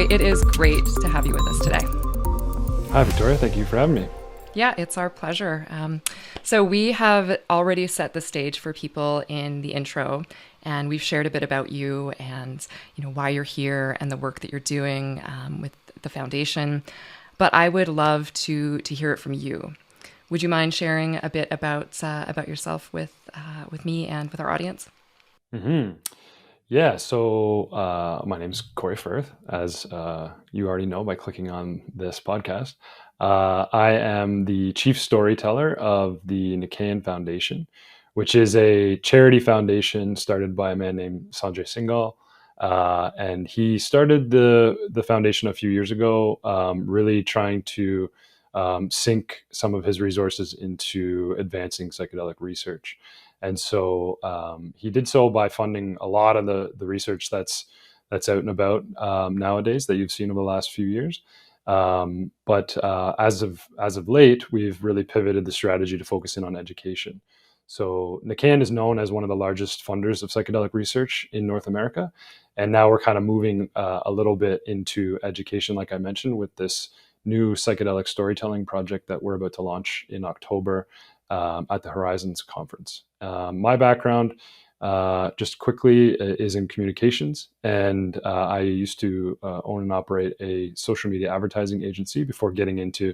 Cory, it is great to have you with us today. Hi, Victoria. Thank you for having me. Yeah, it's our pleasure. So we have already set the stage for people in the intro, and we've shared a bit about you and why you're here and the work that you're doing with the foundation. But I would love to hear it from you. Would you mind sharing a bit about yourself with me and with our audience? hmm Yeah, so my name's Cory Firth, as you already know by clicking on this podcast. I am the chief storyteller of the Nikean Foundation, which is a charity foundation started by a man named Sanjay Singhal. And he started the foundation a few years ago, really trying to sink some of his resources into advancing psychedelic research. And so he did so by funding a lot of the research that's out and about nowadays that you've seen over the last few years. But as of late, we've really pivoted the strategy to focus in on education. So Nikean is known as one of the largest funders of psychedelic research in North America, and now we're kind of moving a little bit into education, like I mentioned, with this new psychedelic storytelling project that we're about to launch in October at the Horizons conference. My background, just quickly, is in communications, and I used to own and operate a social media advertising agency before getting into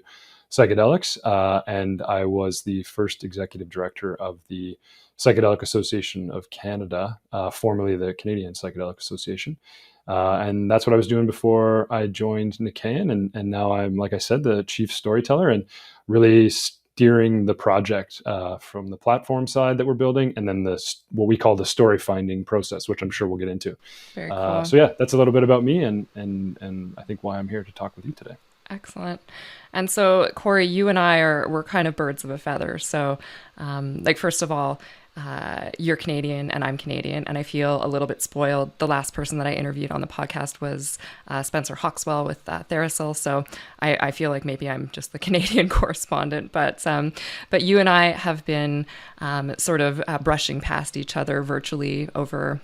psychedelics. And I was the first executive director of the Psychedelic Association of Canada, formerly the Canadian Psychedelic Association. And that's what I was doing before I joined Nikean. And now I'm, like I said, the chief storyteller and really steering the project from the platform side that we're building, and then what we call the story finding process, which I'm sure we'll get into. Very cool. So yeah, that's a little bit about me, and I think why I'm here to talk with you today. Excellent. And so, Cory, you and we're kind of birds of a feather. So, first of all, you're Canadian and I'm Canadian, and I feel a little bit spoiled. The last person that I interviewed on the podcast was Spencer Hawkswell with Therasil, so I feel like maybe I'm just the Canadian correspondent. But you and I have been sort of brushing past each other virtually over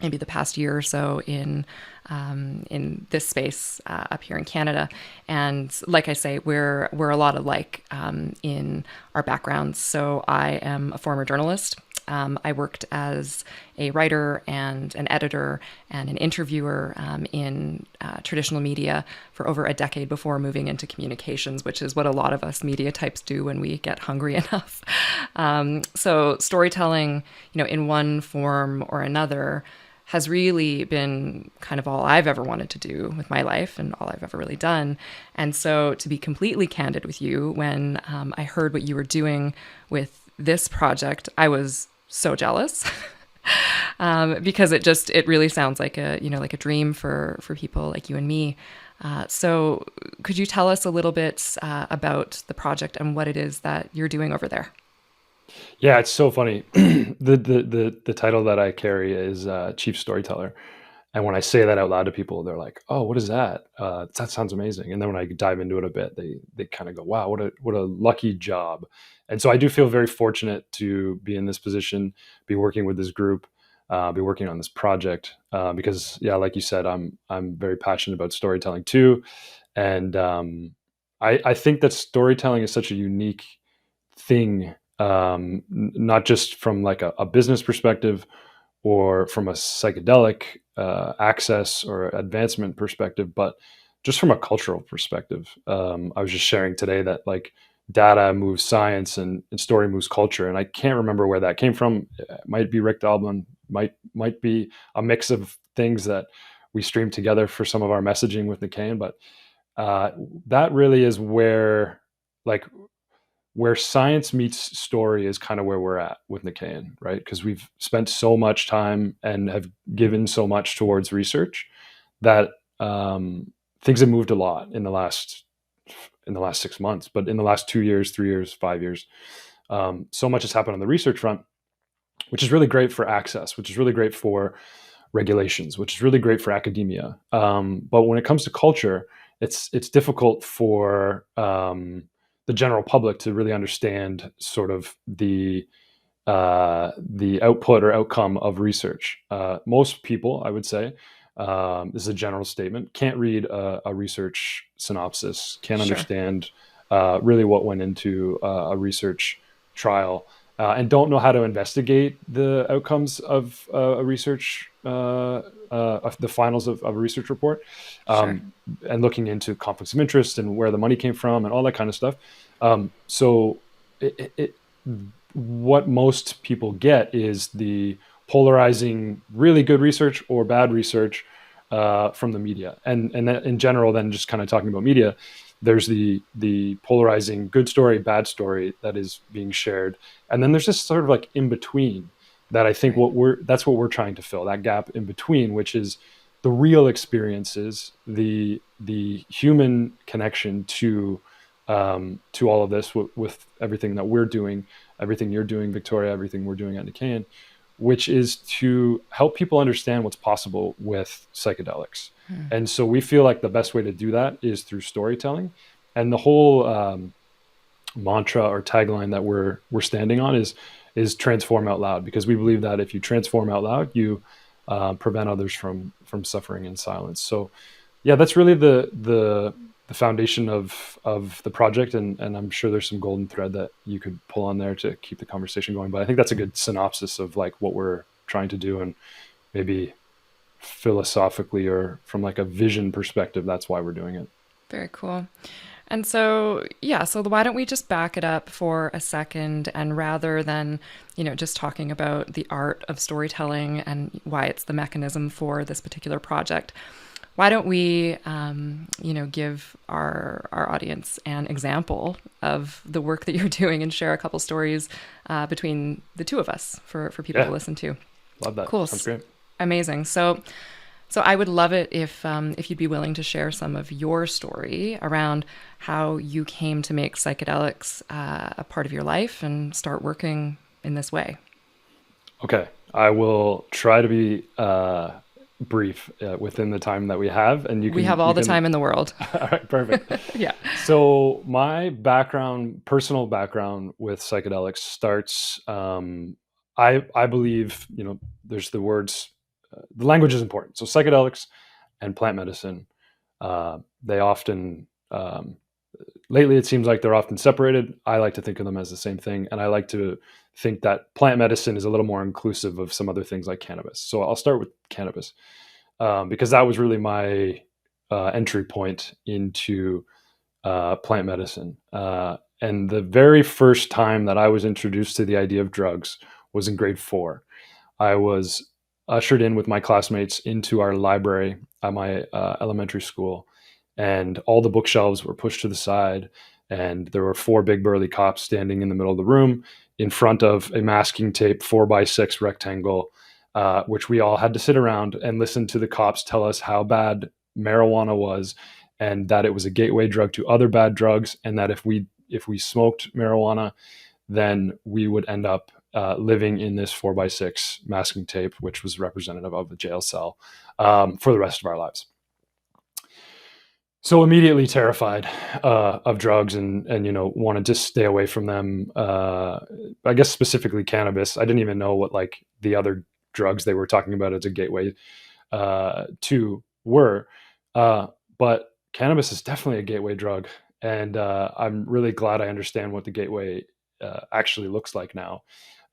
maybe the past year or so in this space up here in Canada. And like I say, we're a lot alike in our backgrounds. So I am a former journalist. I worked as a writer and an editor and an interviewer in traditional media for over a decade before moving into communications, which is what a lot of us media types do when we get hungry enough. So storytelling, in one form or another, has really been kind of all I've ever wanted to do with my life and all I've ever really done. And so, to be completely candid with you, when I heard what you were doing with this project, I was so jealous because it really sounds like a dream for people like you and me. So could you tell us a little bit about the project and what it is that you're doing over there? Yeah, it's so funny. The title that I carry is chief storyteller, and when I say that out loud to people, they're like, "Oh, what is that? That sounds amazing." And then when I dive into it a bit, they kind of go, "Wow, what a lucky job." And so I do feel very fortunate to be in this position, be working with this group, be working on this project, because yeah, like you said, I'm very passionate about storytelling too, and I think that storytelling is such a unique thing, not just from like a business perspective or from a psychedelic access or advancement perspective, but just from a cultural perspective. I was just sharing today that like data moves science and story moves culture, and I can't remember where that came from. It might be Rick Doblin, might be a mix of things that we stream together for some of our messaging with Nicaean, but that really is like where science meets story is kind of where we're at with Nicaean, right? Because we've spent so much time and have given so much towards research that things have moved a lot in the last 6 months, but in the last 2 years, 3 years, 5 years, so much has happened on the research front, which is really great for access, which is really great for regulations, which is really great for academia. But when it comes to culture, it's difficult for the general public to really understand sort of the output or outcome of research. Most people, I would say, This is a general statement. Can't read a research synopsis. Can't Sure. understand really what went into a research trial, and don't know how to investigate the outcomes of a research, of the finals of a research report, Sure. um, and looking into conflicts of interest and where the money came from and all that kind of stuff. So what most people get is the polarizing really good research or bad research from the media, and that in general, then just kind of talking about media, there's the polarizing good story, bad story that is being shared, and then there's this sort of like in between that I think Right. that's what we're trying to fill, that gap in between, which is the real experiences, the human connection to all of this, with everything that we're doing, everything you're doing, Victoria, everything we're doing at Nikean, which is to help people understand what's possible with psychedelics. Hmm. And so we feel like the best way to do that is through storytelling. And the whole mantra or tagline that we're standing on is transform out loud, because we believe that if you transform out loud, you prevent others from suffering in silence. So yeah, that's really the foundation of the project, and I'm sure there's some golden thread that you could pull on there to keep the conversation going. But I think that's a good synopsis of like what we're trying to do, and maybe philosophically or from like a vision perspective, that's why we're doing it. Very cool. And so, yeah, so why don't we just back it up for a second, and rather than, just talking about the art of storytelling and why it's the mechanism for this particular project, why don't we, give our audience an example of the work that you're doing and share a couple stories between the two of us for people to Yeah, listen to. love that. Cool. Sounds great. Amazing. So I would love it if you'd be willing to share some of your story around how you came to make psychedelics a part of your life and start working in this way. Okay, I will try to be brief within the time that we have, and We have you all the can. time in the world. All right, perfect. Yeah. So my personal background with psychedelics starts. I believe there's the words. The language is important. So psychedelics and plant medicine, they often lately it seems like they're often separated. I like to think of them as the same thing, and I like to think that plant medicine is a little more inclusive of some other things like cannabis. So I'll start with cannabis, because that was really my entry point into plant medicine. And the very first time that I was introduced to the idea of drugs was in grade 4. I was ushered in with my classmates into our library at my elementary school, and all the bookshelves were pushed to the side, and there were 4 big burly cops standing in the middle of the room in front of a masking tape 4x6 rectangle, which we all had to sit around and listen to the cops tell us how bad marijuana was, and that it was a gateway drug to other bad drugs, and that if we smoked marijuana, then we would end up living in this 4x6 masking tape, which was representative of a jail cell, for the rest of our lives. So immediately terrified of drugs, and wanted to stay away from them. I guess specifically cannabis. I didn't even know what like the other drugs they were talking about as a gateway to were, but cannabis is definitely a gateway drug, and I'm really glad I understand what the gateway actually looks like now.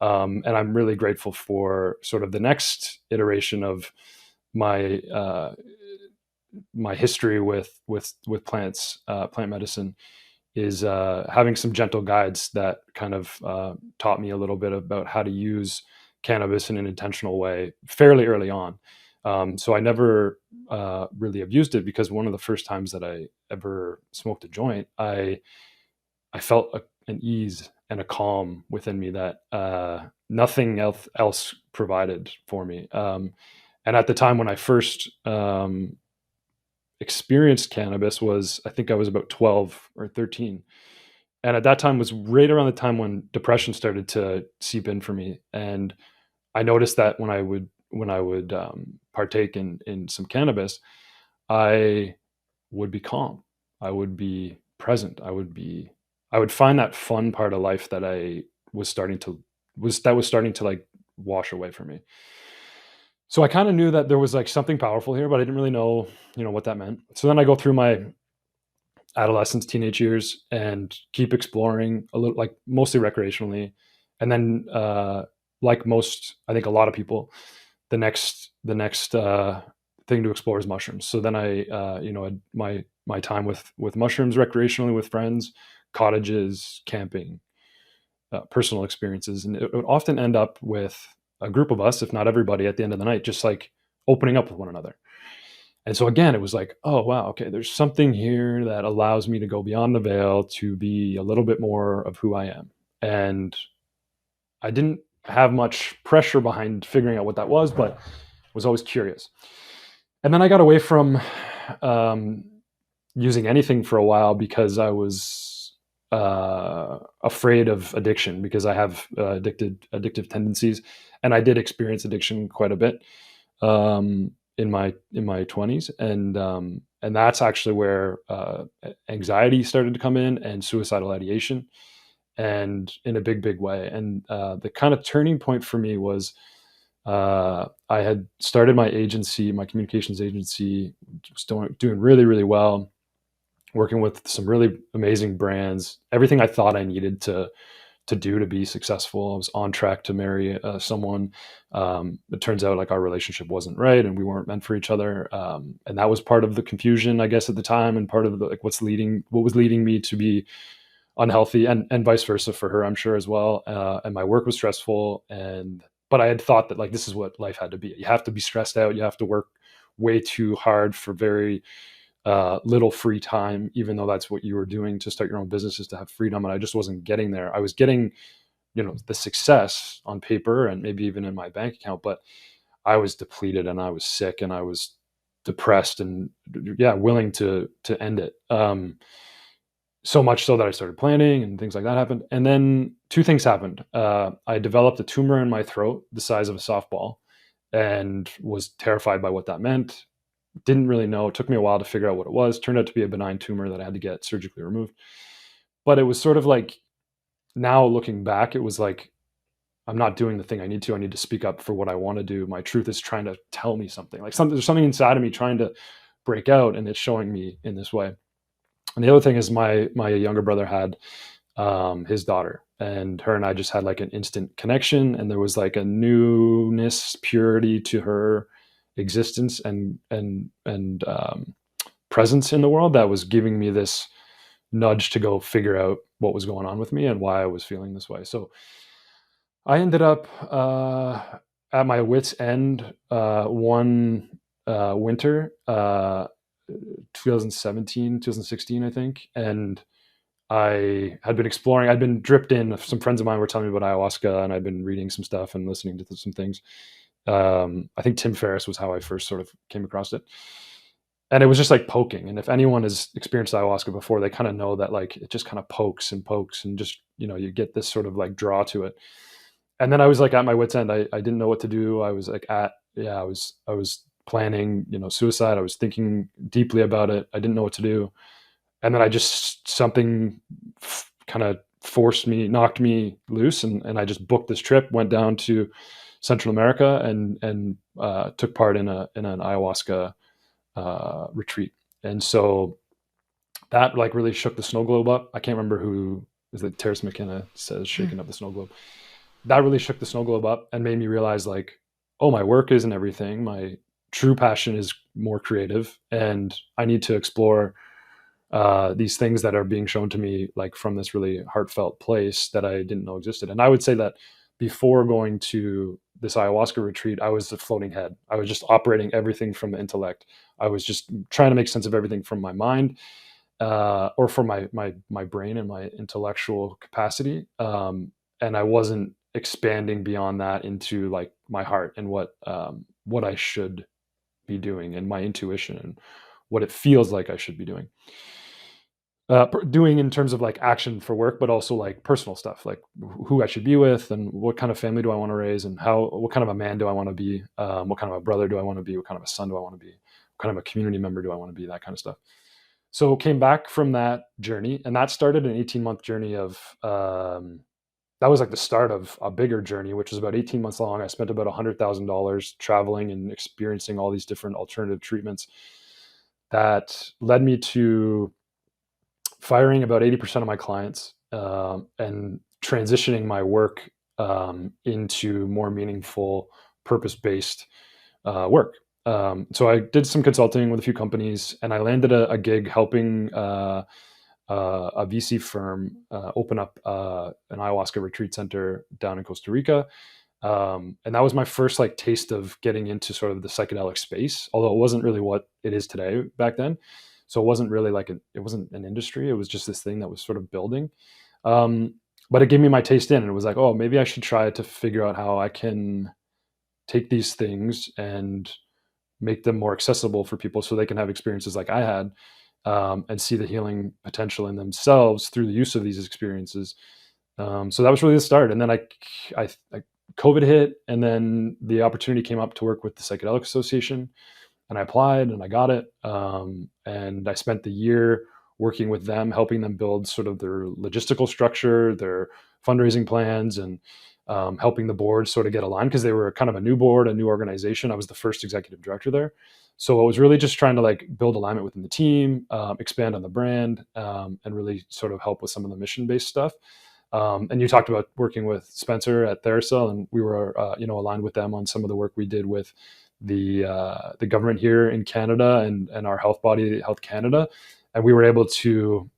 And I'm really grateful for sort of the next iteration of my my history with plants, plant medicine, is having some gentle guides that kind of taught me a little bit about how to use cannabis in an intentional way fairly early on. So I never really abused it, because one of the first times that I ever smoked a joint, I felt an ease and a calm within me that nothing else provided for me. And at the time when I first experienced cannabis was, I think I was about 12 or 13. And at that time was right around the time when depression started to seep in for me. And I noticed that when I would partake in some cannabis, I would be calm. I would be present. I would find that fun part of life that I was starting to was starting to like wash away from me. So I kind of knew that there was like something powerful here, but I didn't really know, what that meant. So then I go through my adolescence, teenage years, and keep exploring a little, like mostly recreationally, and then like most, I think a lot of people, the next thing to explore is mushrooms. So then I, my time with mushrooms recreationally with friends, cottages, camping, personal experiences, and it would often end up with a group of us, if not everybody, at the end of the night, just like opening up with one another. And so again, it was like, oh wow, okay, there's something here that allows me to go beyond the veil to be a little bit more of who I am. And I didn't have much pressure behind figuring out what that was, but was always curious. And then I got away from um, using anything for a while because I was afraid of addiction, because I have addictive tendencies, and I did experience addiction quite a bit in my 20s, and that's actually where anxiety started to come in, and suicidal ideation, and in a big way. And the kind of turning point for me was I had started my agency, my communications agency, was doing really well, working with some really amazing brands, everything I thought I needed to do to be successful. I was on track to marry someone. It turns out like our relationship wasn't right, and we weren't meant for each other. And that was part of the confusion, I guess, at the time, and part of the, like what was leading me to be unhealthy, and vice versa for her, I'm sure, as well. And my work was stressful, but I had thought that like this is what life had to be. You have to be stressed out. You have to work way too hard for very little free time, even though that's what you were doing to start your own business, is to have freedom. And I just wasn't getting there. I was getting, the success on paper and maybe even in my bank account, but I was depleted, and I was sick, and I was depressed, and yeah, willing to end it. So much so that I started planning, and things like that happened. And then two things happened. I developed a tumor in my throat the size of a softball, and was terrified by what that meant. Didn't really know. It took me a while to figure out what it was. Turned out to be a benign tumor that I had to get surgically removed. But it was sort of like, now looking back, it was like, I'm not doing the thing I need to. I need to speak up for what I want to do. My truth is trying to tell me something. Like there's something inside of me trying to break out, and it's showing me in this way. And the other thing is, my younger brother had his daughter, and her and I just had like an instant connection, and there was like a newness, purity to her existence, and presence in the world, that was giving me this nudge to go figure out what was going on with me and why I was feeling this way. So I ended up at my wit's end one winter, 2017, 2016, I think. And I had been exploring. I'd been dripped in. Some friends of mine were telling me about ayahuasca, and I'd been reading some stuff and listening to some things. I think Tim Ferriss was how I first sort of came across it, and it was just like poking. And if anyone has experienced ayahuasca before, they kind of know that like it just kind of pokes and pokes, and just you get this sort of like draw to it. And then I was like at my wit's end. I didn't know what to do. I was like I was planning suicide. I was thinking deeply about it. I didn't know what to do. And then I just, something kind of knocked me loose, and I just booked this trip, went down to Central America, and took part in an ayahuasca retreat. And so that like really shook the snow globe up. I can't remember who is it. Terrence McKenna says shaking up the snow globe. That really shook the snow globe up and made me realize like, oh, my work isn't everything. My true passion is more creative, and I need to explore these things that are being shown to me like from this really heartfelt place that I didn't know existed. And I would say that before going to this ayahuasca retreat, I was a floating head. I was just operating everything from the intellect. I was just trying to make sense of everything from my mind, or from my brain and my intellectual capacity. And I wasn't expanding beyond that into like my heart and what I should be doing, and my intuition, and what it feels like I should be doing in terms of like action for work, but also like personal stuff, like who I should be with, and what kind of family do I want to raise, and what kind of a man do I want to be, what kind of a brother do I want to be, what kind of a son do I want to be, what kind of a community member do I want to be, that kind of stuff. So came back from that journey, and that started an 18-month journey of that was like the start of a bigger journey, which was about 18 months long. I spent about $100,000 traveling and experiencing all these different alternative treatments that led me to firing about 80% of my clients, and transitioning my work into more meaningful, purpose-based work. So I did some consulting with a few companies, and I landed a gig helping a VC firm open up an ayahuasca retreat center down in Costa Rica. And that was my first like taste of getting into sort of the psychedelic space, although it wasn't really what it is today back then. So it wasn't really like it wasn't an industry. It was just this thing that was sort of building. Um, but it gave me my taste in, and it was like, oh, maybe I should try to figure out how I can take these things and make them more accessible for people so they can have experiences like I had, and see the healing potential in themselves through the use of these experiences. So that was really the start. And then I COVID hit, and then the opportunity came up to work with the Psychedelic Association, and I applied and I got it. And I spent the year working with them, helping them build sort of their logistical structure, their fundraising plans, and helping the board sort of get aligned, because they were kind of a new board, a new organization. I was the first executive director there. So I was really just trying to like build alignment within the team, expand on the brand, and really sort of help with some of the mission-based stuff. And you talked about working with Spencer at Theracell, and we were, aligned with them on some of the work we did with the government here in Canada, and our health body, Health Canada, and we were able to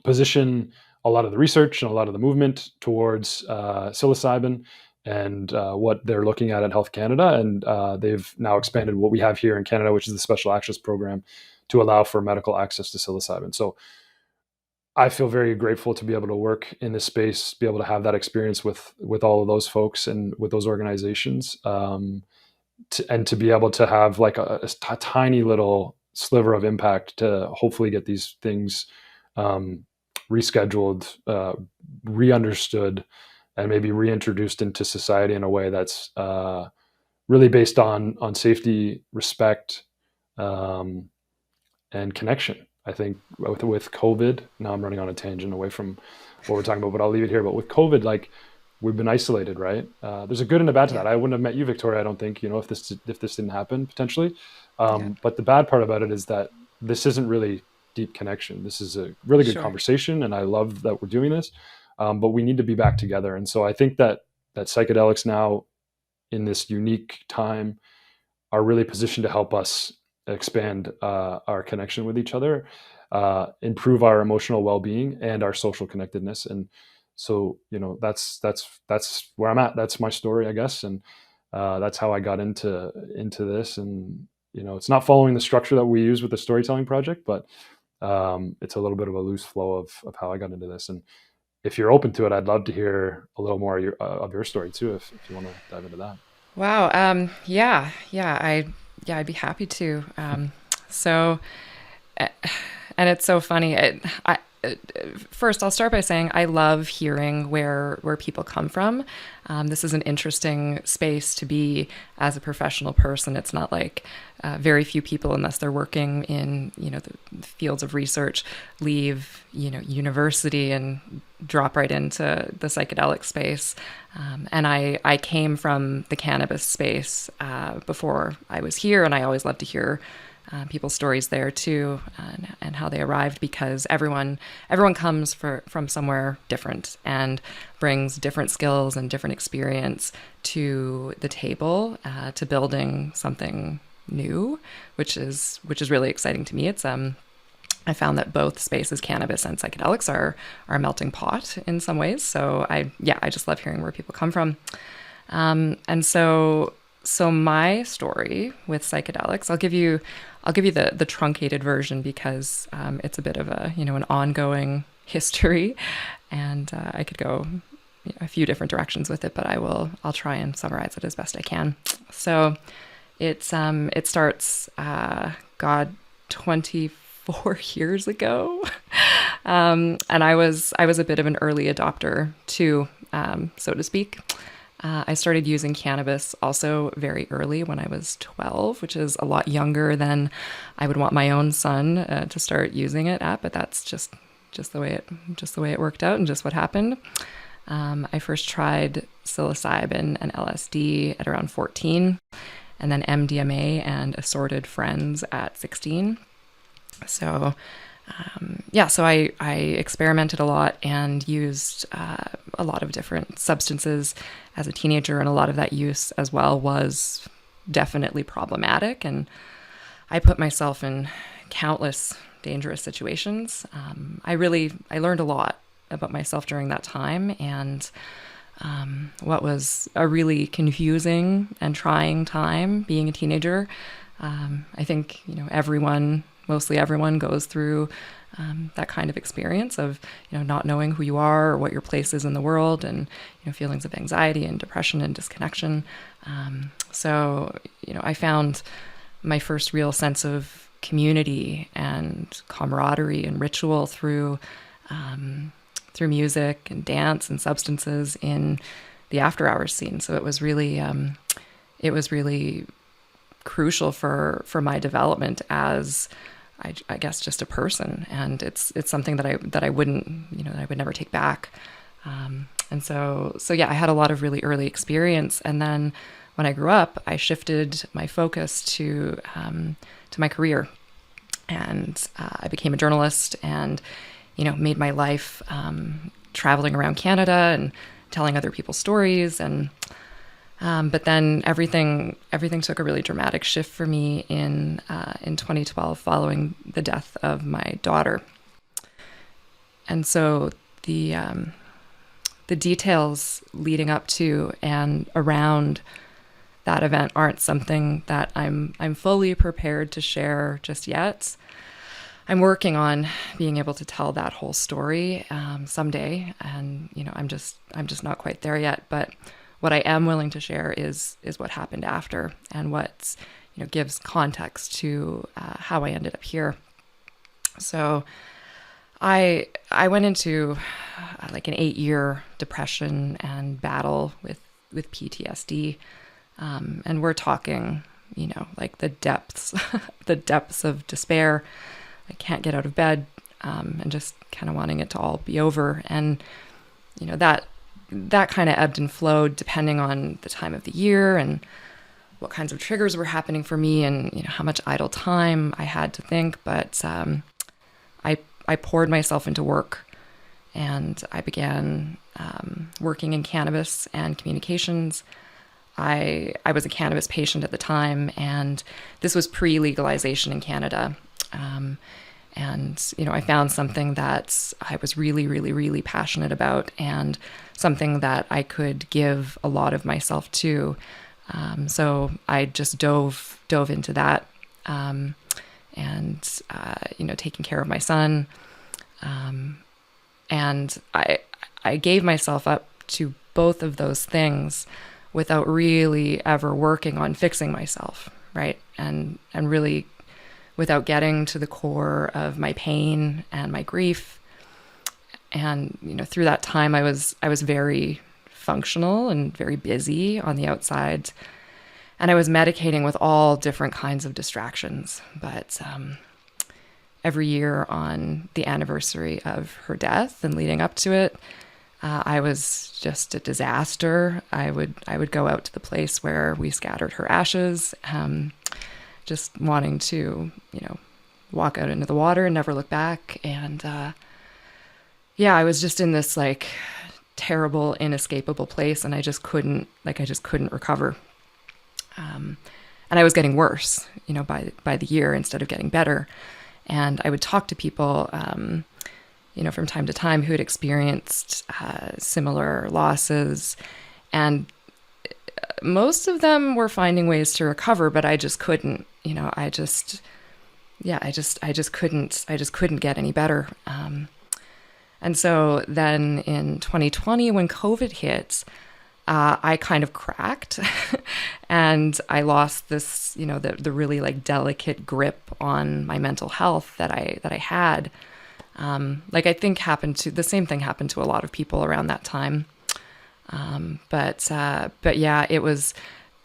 position a lot of the research and a lot of the movement towards psilocybin and what they're looking at Health Canada, and they've now expanded what we have here in Canada, which is the Special Access Program, to allow for medical access to psilocybin. So I feel very grateful to be able to work in this space, be able to have that experience with all of those folks and with those organizations, and to be able to have like a tiny little sliver of impact to hopefully get these things rescheduled, re-understood, and maybe reintroduced into society in a way that's really based on safety, respect, and connection. I think with COVID, now I'm running on a tangent away from what we're talking about, but I'll leave it here. But with COVID, like, we've been isolated, right? There's a good and a bad to that. I wouldn't have met you, Victoria, I don't think, if this didn't happen potentially. But the bad part about it is that this isn't really deep connection. This is a really good conversation, and I love that we're doing this. But we need to be back together. And so I think that psychedelics now, in this unique time, are really positioned to help us expand our connection with each other, improve our emotional well-being and our social connectedness. And so, that's where I'm at. That's my story, I guess. And that's how I got into this. And, it's not following the structure that we use with the storytelling project, but it's a little bit of a loose flow of how I got into this. And if you're open to it, I'd love to hear a little more of your story too, if you want to dive into that. Wow. I'd be happy to. So, and it's so funny. First, I'll start by saying I love hearing where people come from. This is an interesting space to be as a professional person. It's not like very few people, unless they're working in the fields of research, leave university and drop right into the psychedelic space. And I came from the cannabis space before I was here, and I always love to hear people's stories there too, and how they arrived, because everyone comes from somewhere different and brings different skills and different experience to the table, to building something new, which is really exciting to me. It's I found that both spaces, cannabis and psychedelics, are a melting pot in some ways. So I just love hearing where people come from. And so my story with psychedelics, I'll give you the truncated version, because it's a bit of an ongoing history, and I could go a few different directions with it, but I'll try and summarize it as best I can. So it starts 24 years ago, and I was a bit of an early adopter too, so to speak. I started using cannabis also very early, when I was 12, which is a lot younger than I would want my own son to start using it at. But that's just the way it worked out, and just what happened. I first tried psilocybin and LSD at around 14, and then MDMA and assorted friends at 16. So I experimented a lot and used a lot of different substances as a teenager, and a lot of that use as well was definitely problematic. And I put myself in countless dangerous situations. I learned a lot about myself during that time, and what was a really confusing and trying time being a teenager. I think mostly everyone goes through that kind of experience of not knowing who you are or what your place is in the world, and feelings of anxiety and depression and disconnection. I found my first real sense of community and camaraderie and ritual through music and dance and substances in the after hours scene. So it was really crucial for my development as I guess just a person, and it's something that I would never take back. I had a lot of really early experience, and then when I grew up, I shifted my focus to my career, and I became a journalist, and made my life traveling around Canada and telling other people's stories. And but then everything took a really dramatic shift for me in 2012 following the death of my daughter. And so the details leading up to and around that event aren't something that I'm fully prepared to share just yet. I'm working on being able to tell that whole story someday, and I'm just not quite there yet. But what I am willing to share is what happened after, and what gives context to how I ended up here. So I went into like an 8-year depression and battle with PTSD, and we're talking like the depths of despair. I can't get out of bed, and just kind of wanting it to all be over. And that kind of ebbed and flowed depending on the time of the year and what kinds of triggers were happening for me, and how much idle time I had to think. But I poured myself into work, and I began working in cannabis and communications. I was a cannabis patient at the time, and this was pre-legalization in Canada. I found something that I was really, really, really passionate about, and something that I could give a lot of myself to. So I just dove into that, taking care of my son. And I gave myself up to both of those things without really ever working on fixing myself, right? And really without getting to the core of my pain and my grief. And through that time, I was very functional and very busy on the outside, and I was medicating with all different kinds of distractions. But every year on the anniversary of her death and leading up to it, I was just a disaster. I would go out to the place where we scattered her ashes, just wanting to, walk out into the water and never look back. And I was just in this like terrible, inescapable place, and I just couldn't recover. And I was getting worse, by the year instead of getting better. And I would talk to people, from time to time who had experienced similar losses, and most of them were finding ways to recover, but I just couldn't. I just couldn't get any better. And so then in 2020, when COVID hit, I kind of cracked, and I lost this, the really like delicate grip on my mental health that I had. I think the same thing happened to a lot of people around that time. It was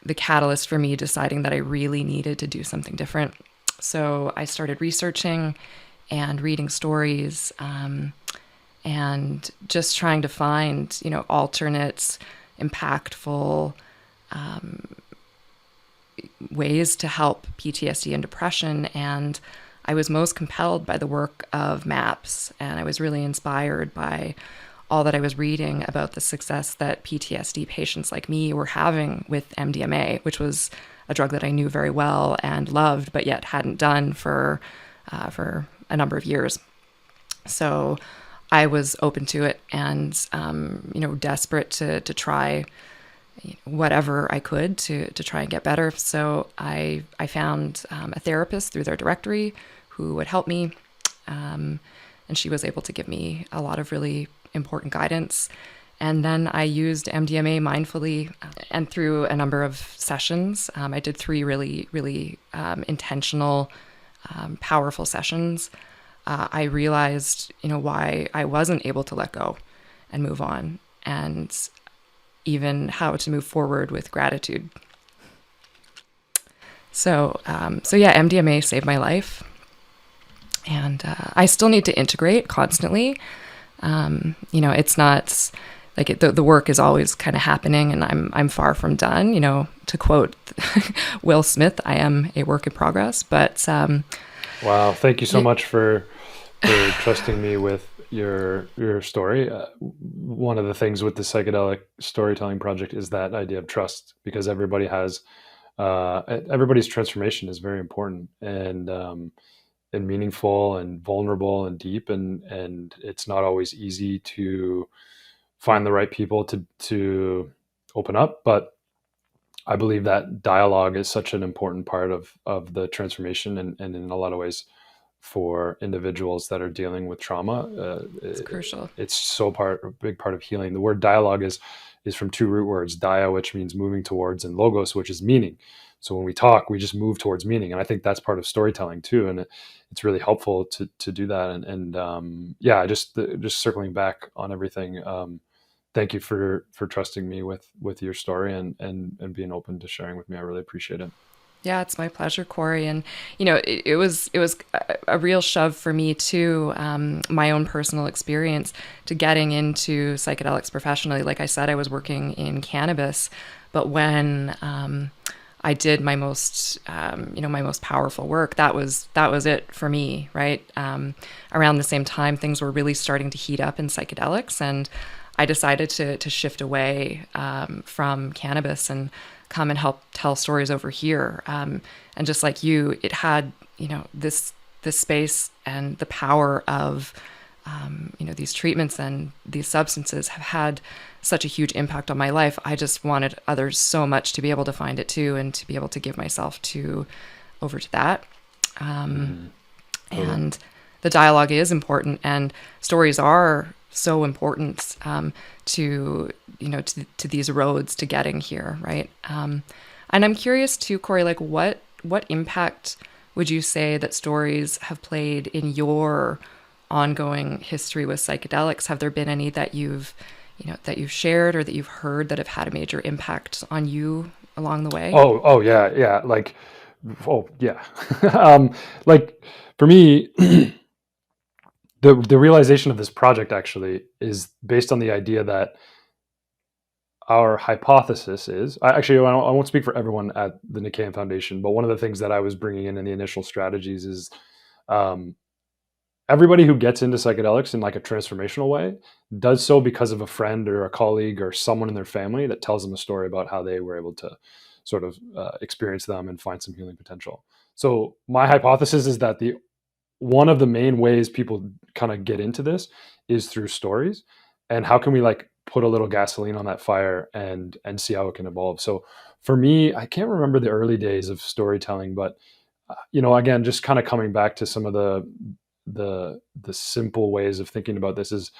the catalyst for me deciding that I really needed to do something different. So I started researching and reading stories, and just trying to find, alternate, impactful ways to help PTSD and depression. And I was most compelled by the work of MAPS, and I was really inspired by all that I was reading about the success that PTSD patients like me were having with MDMA, which was a drug that I knew very well and loved, but yet hadn't done for a number of years. So I was open to it and, desperate to try whatever I could to try and get better. So I found a therapist through their directory who would help me. And she was able to give me a lot of really important guidance. And then I used MDMA mindfully and through a number of sessions. I did 3 really, really intentional, powerful sessions. I realized, why I wasn't able to let go and move on, and even how to move forward with gratitude. So yeah, MDMA saved my life, and I still need to integrate constantly. It's not like the work is always kind of happening, and I'm far from done. To quote Will Smith, I am a work in progress. But wow, thank you so much for trusting me with your story. One of the things with the psychedelic storytelling project is that idea of trust, because everybody's transformation is very important and meaningful and vulnerable and deep, and it's not always easy to find the right people to open up. But I believe that dialogue is such an important part of the transformation, and in a lot of ways for individuals that are dealing with trauma, it's crucial. it's a big part of healing. The word dialogue is from 2 root words: dia, which means moving towards, and logos, which is meaning. So when we talk, we just move towards meaning, and I think that's part of storytelling too. And it's really helpful to do that. And yeah, just circling back on everything. Thank you for trusting me with your story and being open to sharing with me. I really appreciate it. Yeah, it's my pleasure, Cory. And it was a real shove for me too. My own personal experience to getting into psychedelics professionally. Like I said, I was working in cannabis, but when I did my most my most powerful work, that was it for me, right? Around the same time, things were really starting to heat up in psychedelics, and I decided to shift away from cannabis and come and help tell stories over here. And just like you, it had, this space and the power of, these treatments and these substances have had such a huge impact on my life. I just wanted others so much to be able to find it too, and to be able to give myself over to that. And the dialogue is important, and stories are so important to these roads to getting here, right? And I'm curious too, Cory, like what impact would you say that stories have played in your ongoing history with psychedelics? Have there been any that you've shared or that you've heard that have had a major impact on you along the way? Oh yeah. Oh yeah. Like for me, the realization of this project actually is based on the idea that our hypothesis is, I won't speak for everyone at the Nikean Foundation, but one of the things that I was bringing in the initial strategies is um, everybody who gets into psychedelics in like a transformational way does so because of a friend or a colleague or someone in their family that tells them a story about how they were able to sort of experience them and find some healing potential. So my hypothesis is that the one of the main ways people kind of get into this is through stories, and how can we like put a little gasoline on that fire and see how it can evolve. So for me, I can't remember the early days of storytelling, but again, just kind of coming back to some of the simple ways of thinking about this is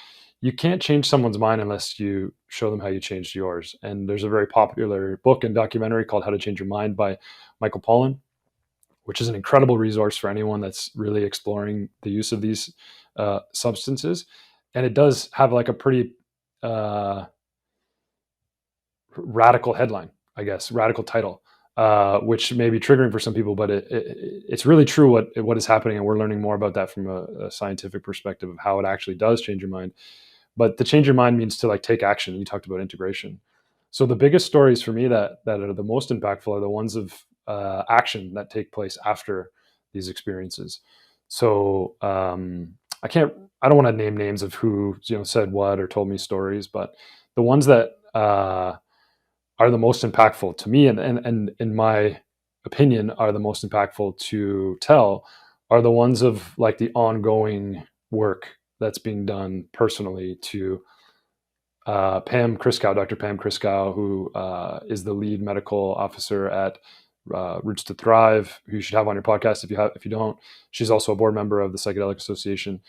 you can't change someone's mind unless you show them how you changed yours. And there's a very popular book and documentary called How to Change Your Mind by Michael Pollan, which is an incredible resource for anyone that's really exploring the use of these substances. And it does have like a pretty radical headline, I guess, radical title. which may be triggering for some people, but it's really true what is happening, and we're learning more about that from a scientific perspective of how it actually does change your mind. But to change your mind means to like take action. You talked about integration. So the biggest stories for me that are the most impactful are the ones of action that take place after these experiences. So I don't want to name names of who said what or told me stories, but the ones that are the most impactful to me, and in my opinion are the most impactful to tell, are the ones of like the ongoing work that's being done personally to Dr. Pam Kriskow, who is the lead medical officer at Roots to Thrive, who you should have on your podcast if you don't. She's also a board member of the Psychedelic Association.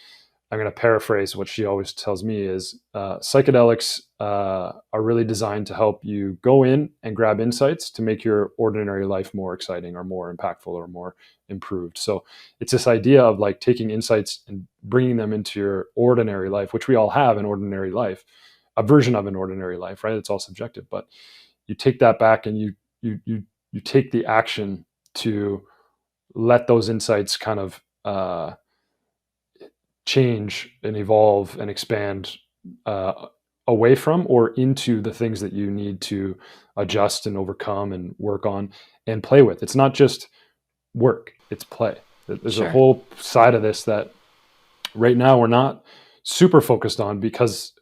I'm going to paraphrase what she always tells me is psychedelics are really designed to help you go in and grab insights to make your ordinary life more exciting or more impactful or more improved. So it's this idea of like taking insights and bringing them into your ordinary life, which we all have an ordinary life, a version of an ordinary life, right? It's all subjective, but you take that back and you take the action to let those insights kind of change and evolve and expand away from or into the things that you need to adjust and overcome and work on and play with. It's not just work, it's play. There's a whole side of this that right now we're not super focused on because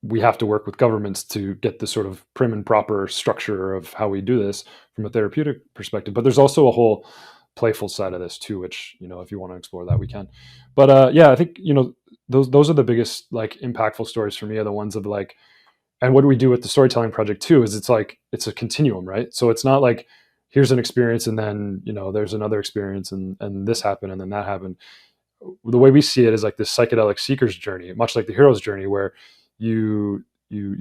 we have to work with governments to get the sort of prim and proper structure of how we do this from a therapeutic perspective. But there's also a whole playful side of this too, which, if you want to explore that, we can. But I think, those are the biggest like impactful stories for me, are the ones of like, and what do we do with the storytelling project too, is it's like, it's a continuum, right? So it's not like, here's an experience and then, there's another experience and this happened and then that happened. The way we see it is like this psychedelic seeker's journey, much like the hero's journey, where you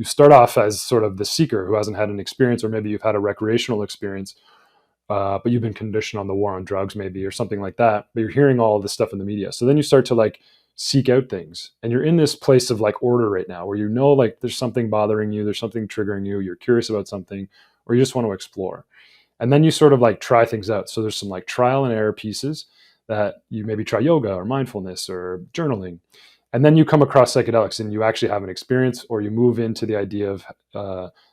start off as sort of the seeker who hasn't had an experience, or maybe you've had a recreational experience, but you've been conditioned on the war on drugs maybe, or something like that, but you're hearing all of this stuff in the media. So then you start to like seek out things, and you're in this place of like order right now where like there's something bothering you, there's something triggering you, you're curious about something, or you just want to explore. And then you sort of like try things out. So there's some like trial and error pieces that you maybe try yoga or mindfulness or journaling. And then you come across psychedelics and you actually have an experience, or you move into the idea of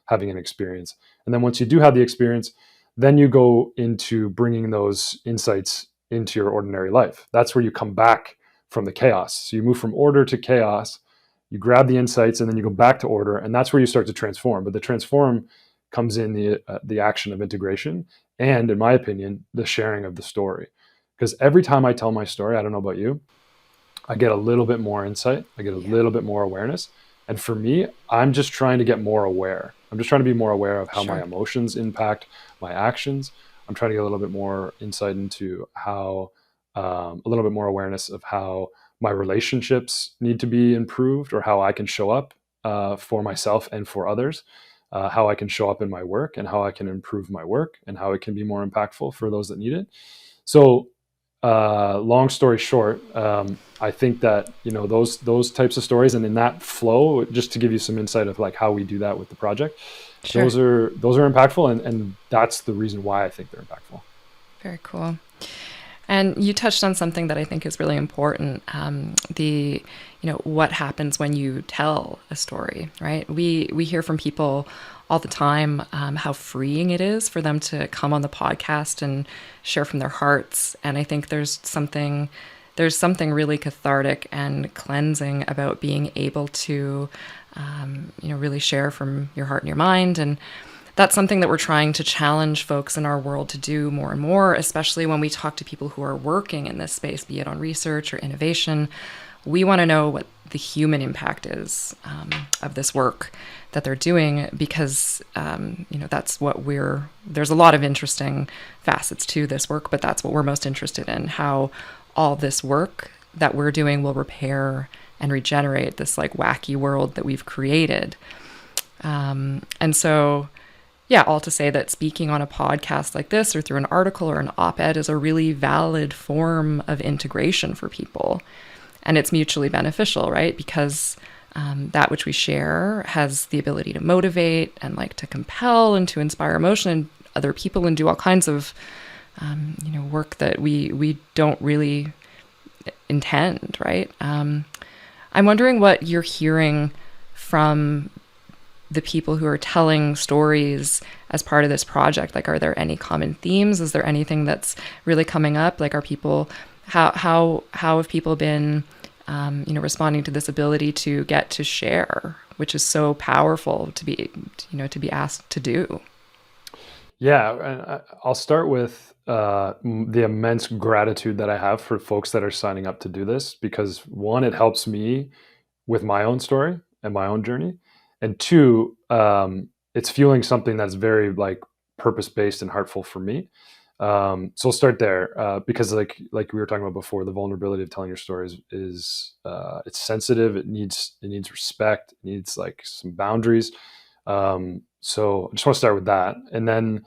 having an experience. And then once you do have the experience, then you go into bringing those insights into your ordinary life. That's where you come back from the chaos. So you move from order to chaos, you grab the insights, and then you go back to order. And that's where you start to transform. But the transform comes in the action of integration. And in my opinion, the sharing of the story. Because every time I tell my story, I don't know about you, I get a little bit more insight. I get a little bit more awareness. And for me, I'm just trying to get more aware. I'm just trying to be more aware of how my emotions impact my actions. I'm trying to get a little bit more insight into how, a little bit more awareness of how my relationships need to be improved, or how I can show up for myself and for others, how I can show up in my work and how I can improve my work and how it can be more impactful for those that need it. So long story short, I think that those types of stories, and in that flow, just to give you some insight of like how we do that with the project, those are impactful, and that's the reason why I think they're impactful. Very cool. And you touched on something that I think is really important. What happens when you tell a story, right? We hear from people all the time how freeing it is for them to come on the podcast and share from their hearts. And I think there's something really cathartic and cleansing about being able to, really share from your heart and your mind. And that's something that we're trying to challenge folks in our world to do more and more, especially when we talk to people who are working in this space, be it on research or innovation. We want to know what the human impact is of this work that they're doing, because, that's what there's a lot of interesting facets to this work, but that's what we're most interested in, how all this work that we're doing will repair and regenerate this like wacky world that we've created. And so, all to say that speaking on a podcast like this or through an article or an op-ed is a really valid form of integration for people. And it's mutually beneficial, right? Because that which we share has the ability to motivate and like to compel and to inspire emotion, and other people and do all kinds of work that we don't really intend, right? I'm wondering what you're hearing from the people who are telling stories as part of this project. Like, are there any common themes? Is there anything that's really coming up? Like, are people, how have people been, responding to this ability to get to share, which is so powerful to be asked to do? Yeah, and I'll start with the immense gratitude that I have for folks that are signing up to do this, because one, it helps me with my own story and my own journey, and two, it's fueling something that's very like purpose-based and heartful for me. So I'll start there, because like we were talking about before, the vulnerability of telling your stories is it's sensitive. It needs respect. It needs like some boundaries. So I just want to start with that, and then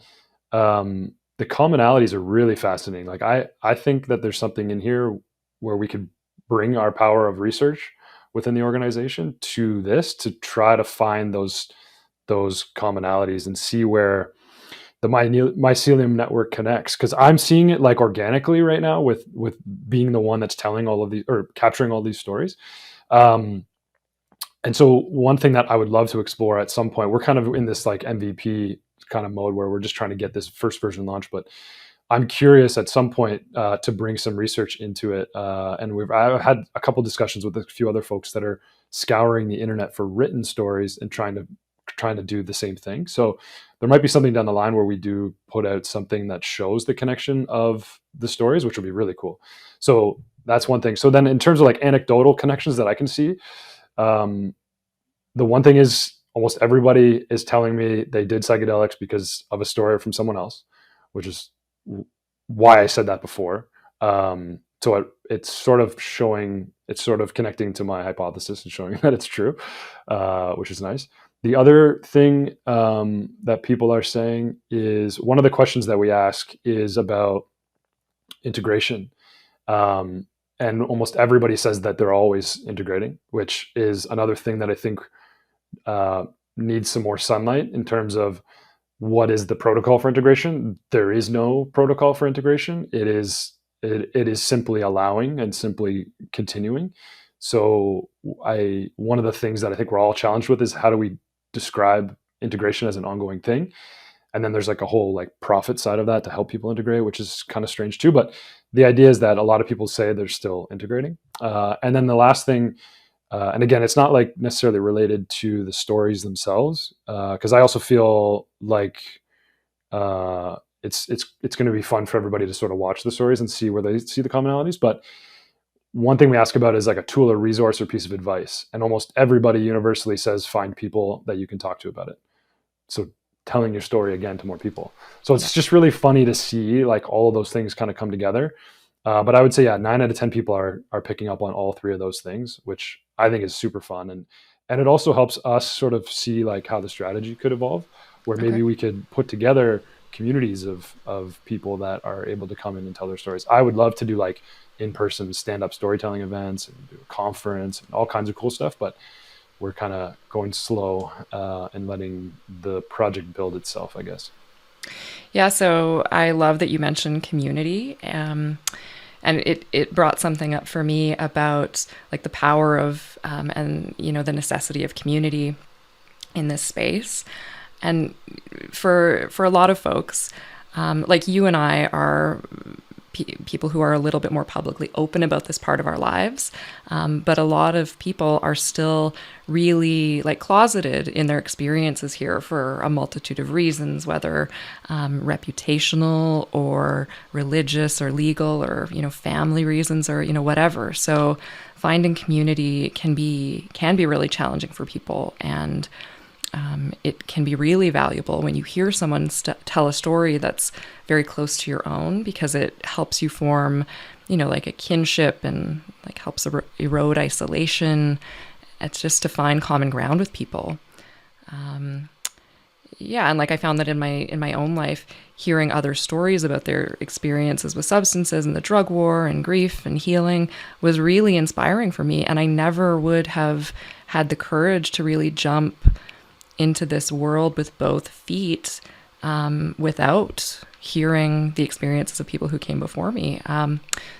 the commonalities are really fascinating. Like I think that there's something in here where we could bring our power of research within the organization to this, to try to find those commonalities and see where the mycelium network connects, because I'm seeing it like organically right now with being the one that's telling all of these or capturing all these stories. Um, and so one thing that I would love to explore at some point, we're kind of in this like MVP kind of mode where we're just trying to get this first version launched, but I'm curious at some point to bring some research into it. And I've had a couple discussions with a few other folks that are scouring the internet for written stories and trying to do the same thing. So there might be something down the line where we do put out something that shows the connection of the stories, which would be really cool. So that's one thing. So then in terms of like anecdotal connections that I can see, the one thing is almost everybody is telling me they did psychedelics because of a story from someone else, which is why I said that before. It's sort of connecting to my hypothesis and showing that it's true, which is nice. The other thing that people are saying is, one of the questions that we ask is about integration. And almost everybody says that they're always integrating, which is another thing that I think needs some more sunlight in terms of what is the protocol for integration. There is no protocol for integration. It is simply allowing and simply continuing. So one of the things that I think we're all challenged with is, how do we describe integration as an ongoing thing? And then there's like a whole like profit side of that to help people integrate, which is kind of strange too. But the idea is that a lot of people say they're still integrating. And then the last thing, and again, it's not like necessarily related to the stories themselves, because I also feel like it's going to be fun for everybody to sort of watch the stories and see where they see the commonalities. But one thing we ask about is like a tool or resource or piece of advice, and almost everybody universally says find people that you can talk to about it. So telling your story again to more people. So it's just really funny to see like all of those things kind of come together. But I would say, 9 out of 10 people are picking up on all three of those things, which I think is super fun. And it also helps us sort of see like how the strategy could evolve, where maybe we could put together communities of people that are able to come in and tell their stories. I would love to do like in-person stand-up storytelling events and do a conference and all kinds of cool stuff, but we're kind of going slow and letting the project build itself, I guess. Yeah, so I love that you mentioned community. And it brought something up for me about like the power of and the necessity of community in this space. And for a lot of folks, like you and I are people who are a little bit more publicly open about this part of our lives. But a lot of people are still really like closeted in their experiences here for a multitude of reasons, whether reputational or religious or legal or, family reasons or, whatever. So finding community can be really challenging for people. And it can be really valuable when you hear someone tell a story that's very close to your own, because it helps you form, like a kinship and like helps erode isolation. It's just to find common ground with people. And like I found that in my own life, hearing other stories about their experiences with substances and the drug war and grief and healing was really inspiring for me. And I never would have had the courage to really jump into this world with both feet without hearing the experiences of people who came before me.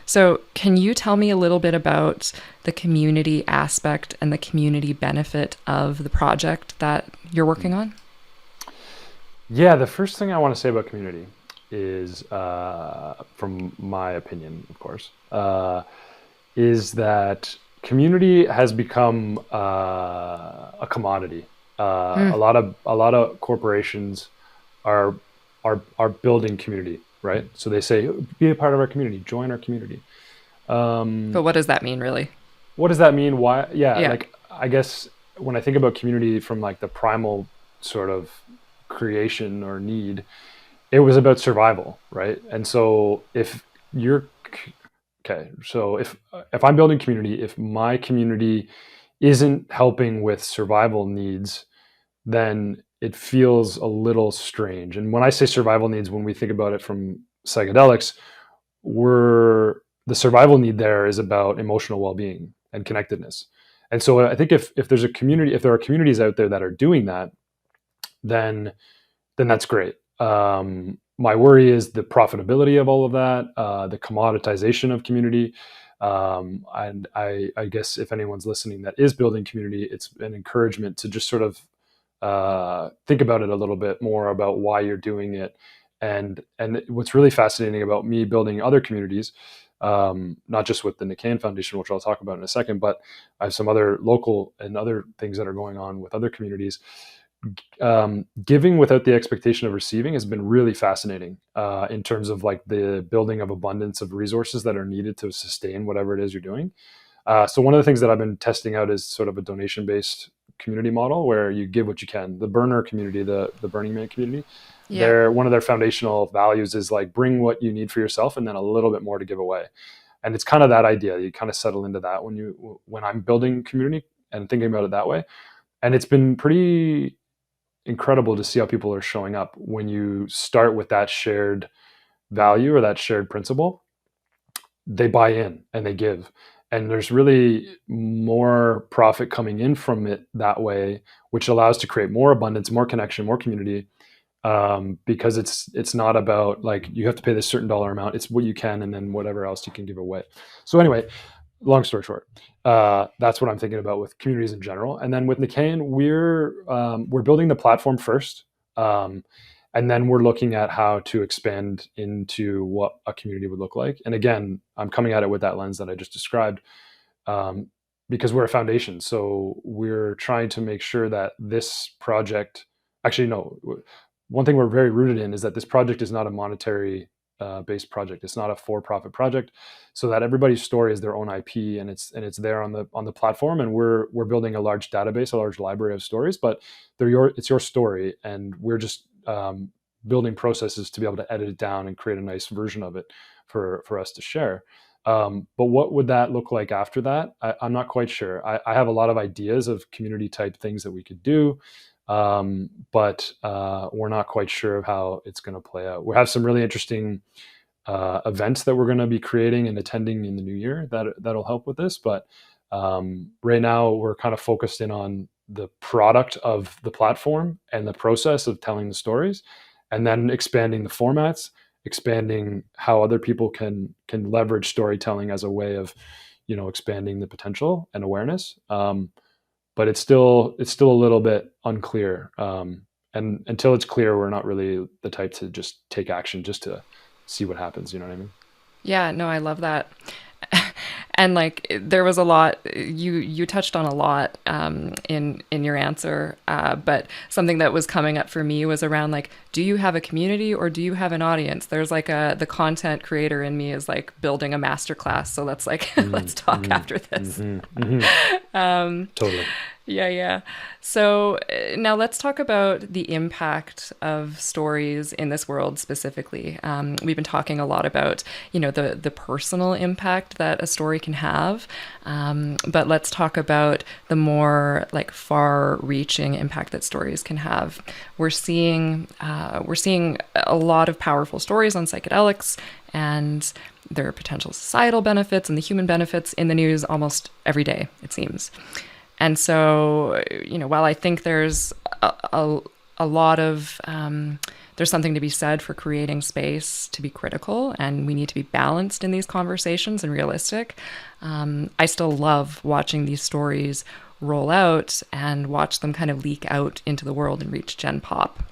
So can you tell me a little bit about the community aspect and the community benefit of the project that you're working on? Yeah, the first thing I want to say about community is, from my opinion, of course, is that community has become a commodity. A lot of corporations are are building community, right? So they say, be a part of our community, join our community. But what does that mean, really? What does that mean? Why? Yeah, Yeah. like I guess when I think about community from like the primal sort of creation or need, it was about survival, right? And so if you're okay, so if I'm building community, if my community isn't helping with survival needs, then it feels a little strange. And when I say survival needs, when we think about it from psychedelics, we're the survival need there is about emotional well-being and connectedness. And so I think if there's a community, if there are communities out there that are doing that, then that's great. My worry is the profitability of all of that, the commoditization of community. And I guess if anyone's listening that is building community, it's an encouragement to just sort of think about it a little bit more about why you're doing it. And what's really fascinating about me building other communities, not just with the Nikean Foundation, which I'll talk about in a second, but I have some other local and other things that are going on with other communities. Giving without the expectation of receiving has been really fascinating in terms of like the building of abundance of resources that are needed to sustain whatever it is you're doing. So one of the things that I've been testing out is sort of a donation-based community model where you give what you can. The burner community, the Burning Man community, Yeah. one of their foundational values is like bring what you need for yourself and then a little bit more to give away. And it's kind of that idea. You kind of settle into that when I'm building community and thinking about it that way. And it's been pretty incredible to see how people are showing up when you start with that shared value or that shared principle. They buy in and they give, and there's really more profit coming in from it that way, which allows to create more abundance, more connection, more community, because it's not about like you have to pay this certain dollar amount. It's what you can and then whatever else you can give away. So anyway, long story short, that's what I'm thinking about with communities in general. And then with Nikean, we're building the platform first, and then we're looking at how to expand into what a community would look like. And again, I'm coming at it with that lens that I just described, because we're a foundation. So we're trying to make sure that this project, actually, no, one thing we're very rooted in is that this project is not a monetary based project. It's not a for-profit project, so that everybody's story is their own IP, and it's there on the platform. And we're building a large database, a large library of stories, but it's your story, and we're just building processes to be able to edit it down and create a nice version of it for us to share. But what would that look like after that? I'm not quite sure. I have a lot of ideas of community type things that we could do, but we're not quite sure of how it's going to play out. We have some really interesting events that we're going to be creating and attending in the new year that'll help with this. But right now we're kind of focused in on the product of the platform and the process of telling the stories, and then expanding the formats, expanding how other people can leverage storytelling as a way of, expanding the potential and awareness. But it's still a little bit unclear. And until it's clear, we're not really the type to just take action just to see what happens. You know what I mean? Yeah, no, I love that. And like there was a lot you touched on a lot in your answer, but something that was coming up for me was around like, do you have a community or do you have an audience? There's like the content creator in me is like building a masterclass, so let's like let's talk after this. Totally. Yeah. So now let's talk about the impact of stories in this world specifically. We've been talking a lot about, the personal impact that a story can have. But let's talk about the more like far-reaching impact that stories can have. We're seeing a lot of powerful stories on psychedelics, and there are potential societal benefits and the human benefits in the news almost every day, it seems. And so, while I think there's a lot of there's something to be said for creating space to be critical, and we need to be balanced in these conversations and realistic. I still love watching these stories roll out and watch them kind of leak out into the world and reach Gen Pop.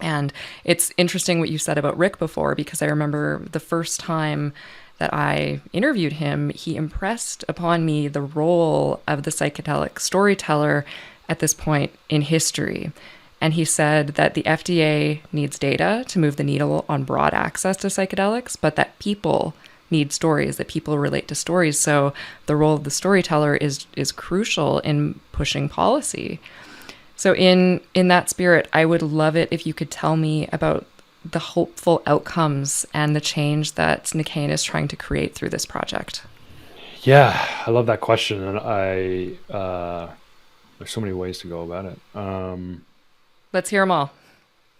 And it's interesting what you said about Rick before, because I remember the first time that I interviewed him, he impressed upon me the role of the psychedelic storyteller at this point in history. And he said that the FDA needs data to move the needle on broad access to psychedelics, but that people need stories, that people relate to stories. So the role of the storyteller is crucial in pushing policy. So in that spirit, I would love it if you could tell me about the hopeful outcomes and the change that Nikean is trying to create through this project. Yeah, I love that question, and there's so many ways to go about it. Let's hear them all.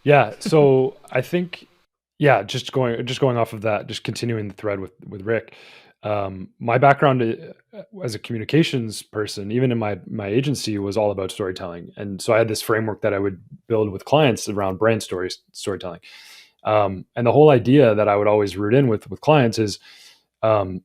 Yeah, so I think, yeah, just going off of that, just continuing the thread with Rick. My background as a communications person, even in my agency, was all about storytelling, and so I had this framework that I would build with clients around brand storytelling. And the whole idea that I would always root in with clients is, um,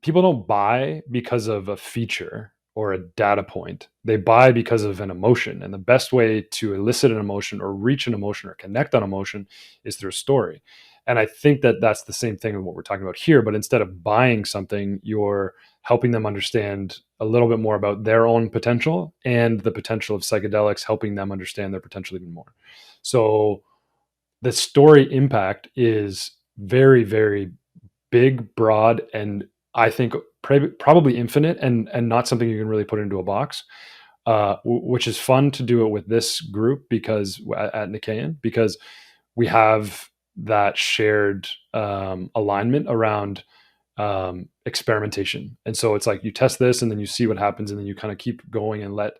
people don't buy because of a feature or a data point. They buy because of an emotion. And the best way to elicit an emotion or reach an emotion or connect on emotion is through a story. And I think that that's the same thing with what we're talking about here. But instead of buying something, you're helping them understand a little bit more about their own potential and the potential of psychedelics, helping them understand their potential even more. So the story impact is very, very big, broad, and I think probably infinite, and not something you can really put into a box. Which is fun to do it with this group because at Nikean, because we have that shared alignment around experimentation, and so it's like you test this and then you see what happens, and then you kind of keep going and let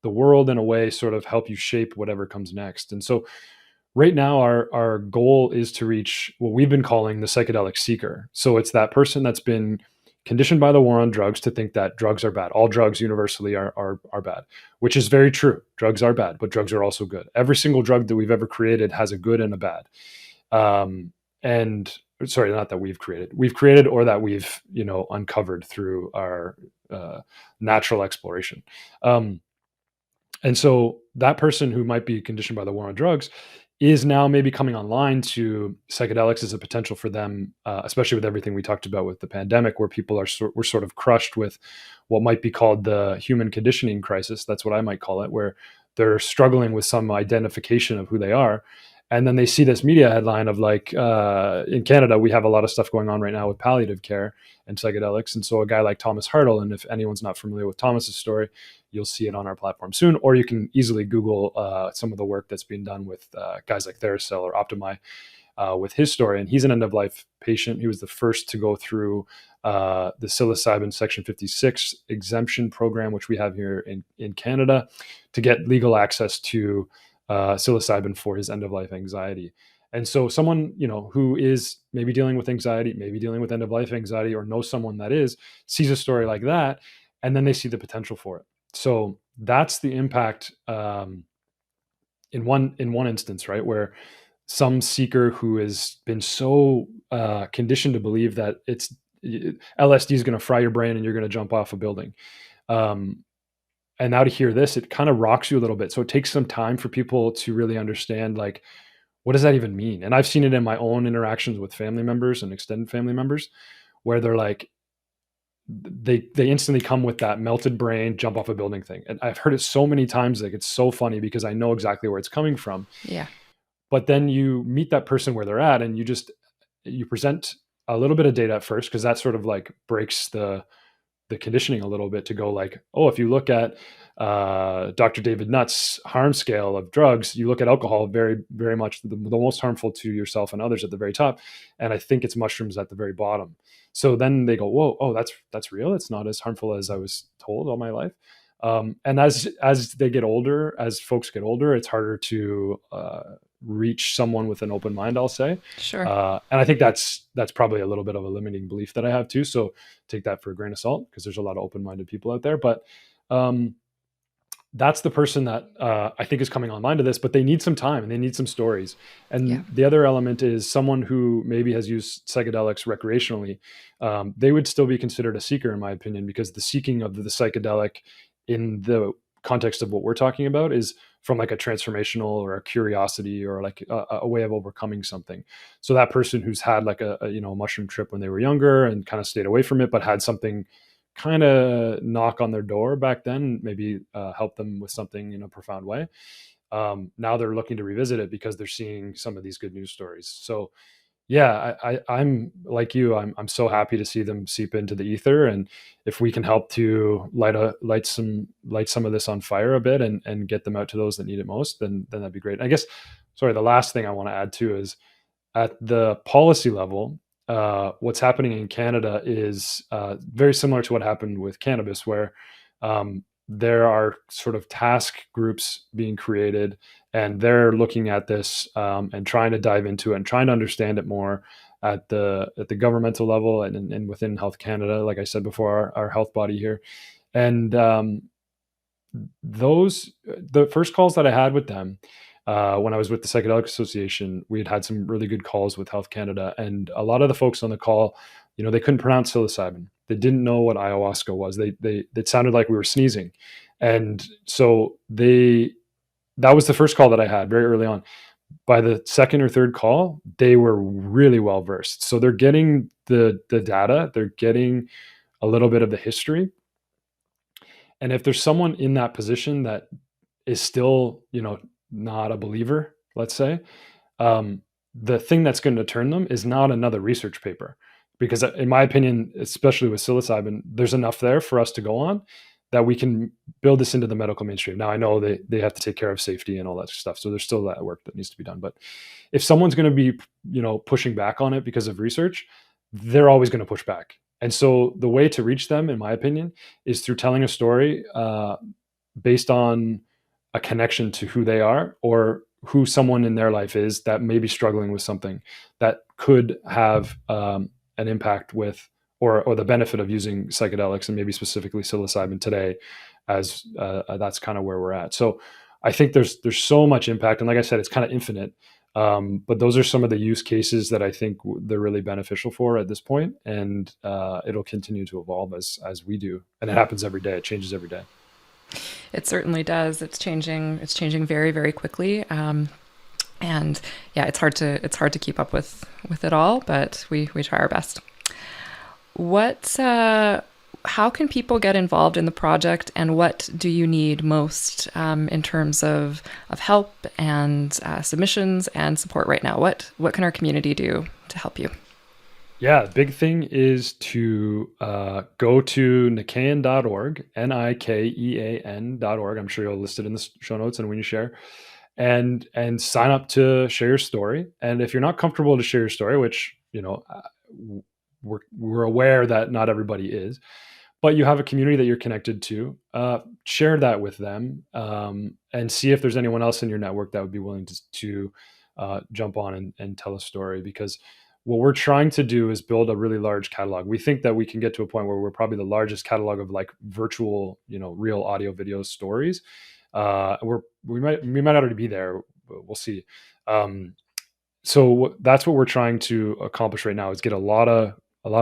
the world in a way sort of help you shape whatever comes next. And so right now our goal is to reach what we've been calling the psychedelic seeker. So it's that person that's been conditioned by the war on drugs to think that drugs are bad. All drugs universally are bad, which is very true. Drugs are bad, but drugs are also good. Every single drug that we've ever created has a good and a bad. And sorry, not that we've created or that we've, uncovered through our natural exploration. And so that person who might be conditioned by the war on drugs is now maybe coming online to psychedelics as a potential for them, especially with everything we talked about with the pandemic, where people were sort of crushed with what might be called the human conditioning crisis. That's what I might call it, where they're struggling with some identification of who they are. And then they see this media headline of like, in Canada, we have a lot of stuff going on right now with palliative care and psychedelics. And so a guy like Thomas Hartle, and if anyone's not familiar with Thomas's story, you'll see it on our platform soon, or you can easily Google some of the work that's being done with guys like Theracell or Optimi with his story. And he's an end-of-life patient. He was the first to go through the psilocybin Section 56 exemption program, which we have here in Canada, to get legal access to psilocybin for his end-of-life anxiety. And so someone, who is maybe dealing with anxiety, maybe dealing with end-of-life anxiety, or knows someone that sees a story like that, and then they see the potential for it. So that's the impact in one instance, right, where some seeker who has been so conditioned to believe that it's LSD is going to fry your brain and you're going to jump off a building. And now to hear this, it kind of rocks you a little bit. So it takes some time for people to really understand, like, what does that even mean? And I've seen it in my own interactions with family members and extended family members, where they're like, they instantly come with that melted brain, jump off a building thing. And I've heard it so many times, like it's so funny because I know exactly where it's coming from. Yeah. But then you meet that person where they're at, and you present a little bit of data at first, because that sort of like breaks the conditioning a little bit, to go like, oh, if you look at Dr. David Nutt's harm scale of drugs, you look at alcohol very, very much the most harmful to yourself and others at the very top. And I think it's mushrooms at the very bottom. So then they go, whoa, oh, that's real. It's not as harmful as I was told all my life. And as they get older, as folks get older, it's harder to reach someone with an open mind, I'll say. Sure. And I think that's probably a little bit of a limiting belief that I have too. So take that for a grain of salt, because there's a lot of open-minded people out there. But that's the person that I think is coming online to this, but they need some time and they need some stories. Yeah. And the other element is someone who maybe has used psychedelics recreationally. They would still be considered a seeker, in my opinion, because the seeking of the psychedelic in the context of what we're talking about is from like a transformational or a curiosity or like a way of overcoming something. So that person who's had like a mushroom trip when they were younger and kind of stayed away from it, but had something kind of knock on their door back then, maybe help them with something in a profound way. Now they're looking to revisit it because they're seeing some of these good news stories. So yeah, I'm like you. I'm so happy to see them seep into the ether, and if we can help to light some of this on fire a bit and get them out to those that need it most, then that'd be great. I guess, sorry, the last thing I want to add too is at the policy level, what's happening in Canada is very similar to what happened with cannabis, where there are sort of task groups being created, and they're looking at this and trying to dive into it and trying to understand it more at the governmental level and within Health Canada, like I said before, our health body here. And the first calls that I had with them when I was with the Psychedelic Association, we had some really good calls with Health Canada, and a lot of the folks on the call, they couldn't pronounce psilocybin. They didn't know what ayahuasca was. They it sounded like we were sneezing, and so that was the first call that I had very early on. By the second or third call, they were really well versed. So they're getting the data, they're getting a little bit of the history, and if there's someone in that position that is still, not a believer, let's say, the thing that's going to turn them is not another research paper. Because in my opinion, especially with psilocybin, there's enough there for us to go on that we can build this into the medical mainstream. Now I know they have to take care of safety and all that stuff. So there's still that work that needs to be done. But if someone's going to be, pushing back on it because of research, they're always going to push back. And so the way to reach them, in my opinion, is through telling a story based on a connection to who they are or who someone in their life is that may be struggling with something that could have an impact with or the benefit of using psychedelics, and maybe specifically psilocybin today, as that's kind of where we're at. So I think there's so much impact, and like I said, it's kind of infinite. But those are some of the use cases that I think they're really beneficial for at this point, and it'll continue to evolve as we do, and it happens every day. It changes every day. It certainly does. It's changing. It's changing very, very quickly. And yeah, it's hard to keep up with it all, but we try our best. What how can people get involved in the project, and what do you need most in terms of help and submissions and support right now? What can our community do to help you? Yeah, big thing is to go to Nikean.org, Nikean.org. I'm sure you'll list it in the show notes and when you share, and sign up to share your story. And if you're not comfortable to share your story, which we're aware that not everybody is, but you have a community that you're connected to, share that with them, and see if there's anyone else in your network that would be willing to jump on and tell a story. Because what we're trying to do is build a really large catalog. We think that we can get to a point where we're probably the largest catalog of like virtual, real audio video stories. We might already be there, but we'll see. So that's what we're trying to accomplish right now, is get a lot of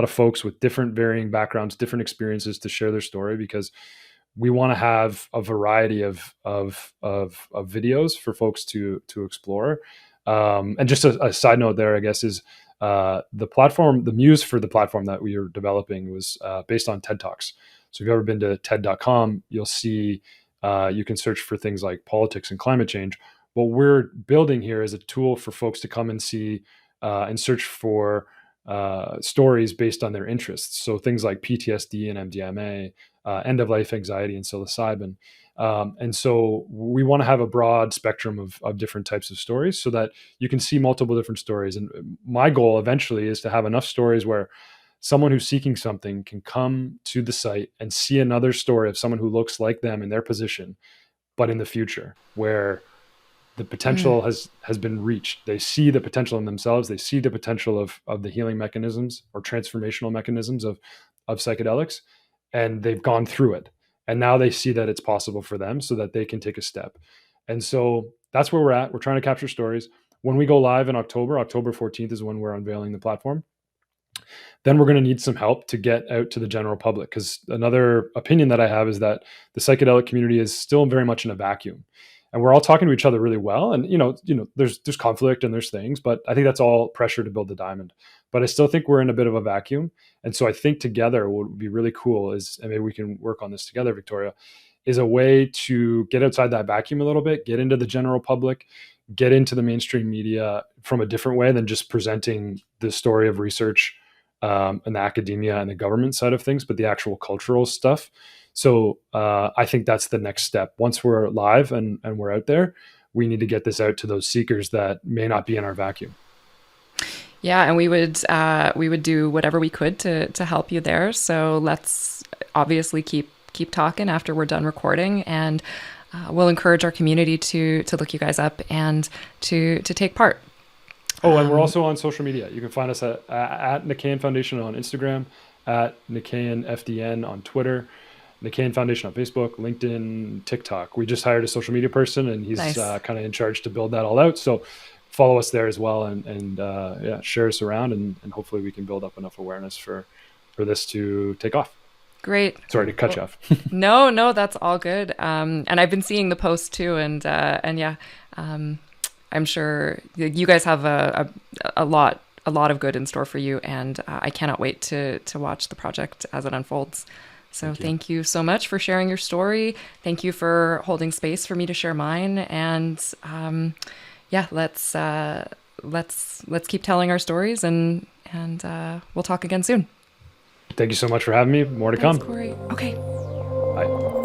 folks with different varying backgrounds, different experiences to share their story, because we want to have a variety of videos for folks to explore. And just a side note there, I guess, is the muse for the platform that we are developing was based on TED Talks. So if you've ever been to TED.com, you'll see you can search for things like politics and climate change. What we're building here is a tool for folks to come and see and search for stories based on their interests. So things like PTSD and MDMA, end of life anxiety and psilocybin. And so we want to have a broad spectrum of different types of stories so that you can see multiple different stories. And my goal eventually is to have enough stories where someone who's seeking something can come to the site and see another story of someone who looks like them in their position, but in the future, where the Mm. potential has been reached. They see the potential in themselves. They see the potential of the healing mechanisms or transformational mechanisms of psychedelics, and they've gone through it. And now they see that it's possible for them so that they can take a step. And so that's where we're at. We're trying to capture stories. When we go live in October 14th is when we're unveiling the platform. Then we're going to need some help to get out to the general public. Because another opinion that I have is that the psychedelic community is still very much in a vacuum, and we're all talking to each other really well. And there's conflict and there's things, but I think that's all pressure to build the diamond. But I still think we're in a bit of a vacuum, and so I think together what would be really cool is, and maybe we can work on this together, Victoria, is a way to get outside that vacuum a little bit, get into the general public, get into the mainstream media from a different way than just presenting the story of research and the academia and the government side of things, but the actual cultural stuff. So I think that's the next step. Once we're live and we're out there, we need to get this out to those seekers that may not be in our vacuum. Yeah, and we would do whatever we could to help you there. So let's obviously keep talking after we're done recording, and we'll encourage our community to look you guys up and to take part. Oh, and we're also on social media. You can find us at Nikean Foundation on Instagram, at Nikean FDN on Twitter, Nikean Foundation on Facebook, LinkedIn, TikTok. We just hired a social media person, and he's Nice. kind of in charge to build that all out. So follow us there as well, and share us around, and hopefully we can build up enough awareness for this to take off. Great. Sorry to cut you off. No, that's all good. And I've been seeing the posts too, and yeah, I'm sure you guys have a lot of good in store for you, and I cannot wait to watch the project as it unfolds. So thank you so much for sharing your story. Thank you for holding space for me to share mine, and yeah, let's keep telling our stories, and we'll talk again soon. Thank you so much for having me. More to Thanks, come. Cory. Okay. Bye.